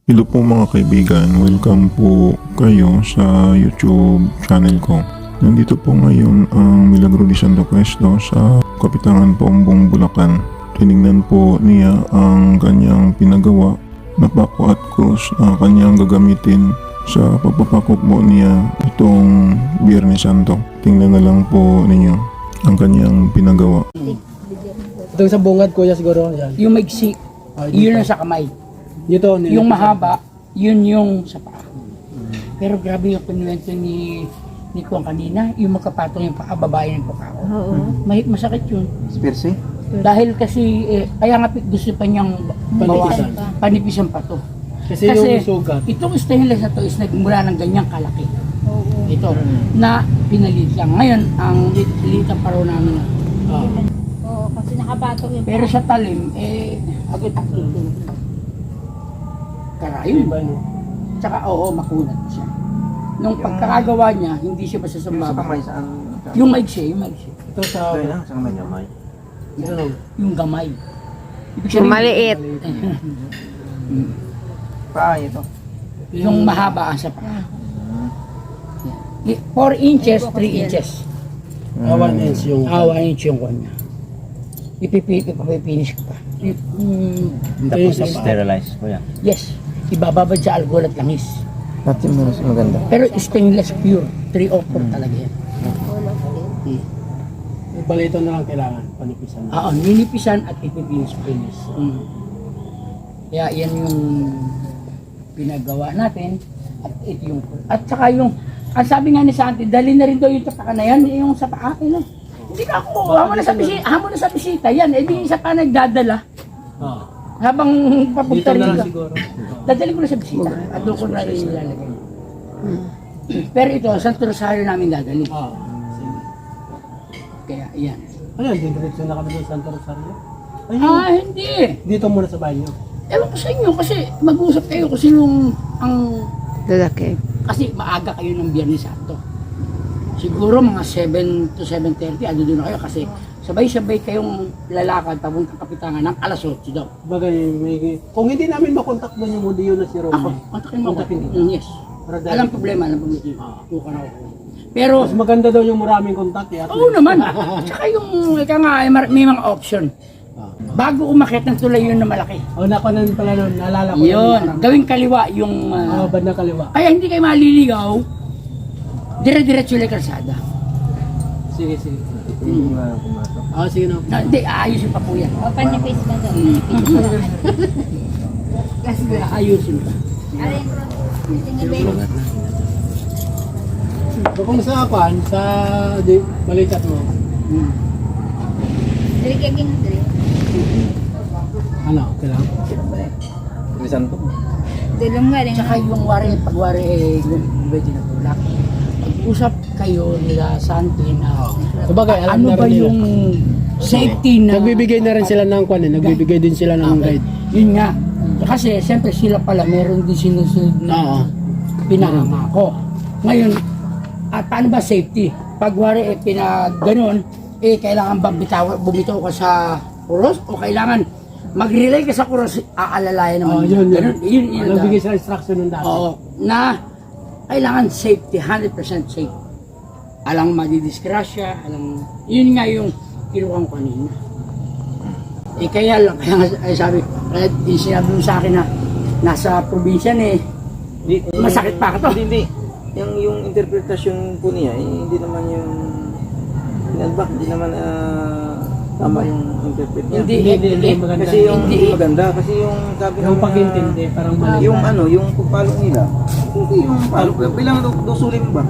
Hello po mga kaibigan, welcome po kayo sa YouTube channel ko. Nandito po ngayon ang Milagro de Santo Cristo sa Kapitangan Paumbong, Bulacan. Tinignan po niya ang kanyang pinagawa na pako at krus na kanyang gagamitin sa pagpapako po niya itong Biyernes Santo. Tingnan na lang po ninyo ang kanyang pinagawa. Ito sa bungad kuya siguro yan. Yung maigsi, yun ang sa kamay. Dito Yung mahaba, yun yung sa paa. Pero grabe yung kinuwento ni Kuang kanina, yung magkapatong yung paa, babae ng paa. Masakit yun. Spirsi? Dahil kasi, kaya nga gusto pa niyang Panipisan. panipisan pa to. Kasi yung sugat. Itong stainless na to is nagmula ng ganyang kalaki. Ito, na pinalit lang. Ngayon, ang lilitan pa raw namin. Oo, kasi nakapatong yung Pero sa talim, agad karayo ba no? Tsaka oo, makunat siya. Nung pagkakagawa niya, hindi siya basta sa Sa baba. kamay saan? Yung maigsi. Ito sa Doon lang, sa kamay kamay. ito lang. Yung gamay. Ibig sabihin, Maliit. Paa ito. yung mahaba ang sa paa. 4 inches, 3 inches. 1 inch yung 1 inch yung kanya. Ipipinish ko pa. tapos sa paa. Sterilize ko yan. Yes. Ibababad sa alcohol at langis. Natin mo maganda. Pero stainless pure. 304 talaga yan. Balito na lang kailangan panipisan. Ninipisan at ipipinis-pinis. Kaya yan yung pinagawa natin. At ito yung... At saka yung... Ang sabi nga ni Santi, dali na rin daw yung tapaka na yan, yung sa paa. Hindi na ako. Hamon na sa bisita. Yan, di isa pa nagdadala. Habang papunta Dito na rin lang ka. siguro. Dadali ko na sa bisita. At doon ko na rin ilalagay. Pero ito, Santo Rosario namin dadali. Sige. Kaya yan. Ayun, diretso na kami sa Santo Rosario. Hindi. Dito muna sa banyo. Ewan ko sa inyo kasi mag-uusap kayo kasi nung Lalaki. kasi maaga kayo ng Biyernes Santo. Siguro mga 7 to 7:30 ando doon na kayo kasi sabay-sabay kayong lalakad papuntang Kapitangan ng alas 8 daw. Bagay, kung hindi namin makontak doon yung Mudiyo na si Ako, Romy. kontakin mo ako. Kontakin kita. Yes. Alam problema. Tukan ako. Pero, Mas maganda daw yung maraming kontak eh. oo naman. Tsaka yung, ika nga, may mga option. Bago umakyat ng tulay yun na malaki. Napanan pala nun, naalala ko. Yun, gawing kaliwa yung... Bad na kaliwa. kaya hindi kayo maliligaw, dire-diretso yung kalsada. Sige. Hindi nga pumasok. Sige na. Hindi, aayusin pa po yan. O, panipis na daw. Kasi Aayusin pa. alin bro, tinibay. Kung sa apan, sa balikat mo, Dali kaging dali. ano, kailangan? Bilisan to. Dilong nga rin. Tsaka yung pag-wari pwede na tulak. Pag-usap kayo nila Santi na Sabagay, alam ano na ba rin nila. yung safety na... Nagbibigay na rin sila ng kwan eh, nagbibigay din sila ng guide. Yun nga. Kasi siyempre sila pala meron din sinusunod na pinangako. Ngayon, paano ba safety? Pag wari ganun, kailangan ba bumitaw ka sa kuros o kailangan mag-relay ka sa kuros, aalalayan naman. Yun. Yun. Nagbigay sila instruction ng dati. Oo, na kailangan safety, 100% safe. Alang madidisgrasya, yun nga yung kinuha ko kanina. Kaya lang, sabi, kaya sinabi mo sa akin na nasa probinsya masakit pa ka to. Hindi. Yung interpretasyon po niya, hindi naman yung pinadbak, hindi naman tama yung interpret niya. Hindi. maganda. Kasi yung Hindi. maganda, kasi yung sabi Yung ng, pag-intindi, parang mali. yung pagpalong nila, hindi yung palong, bilang dosulin ba?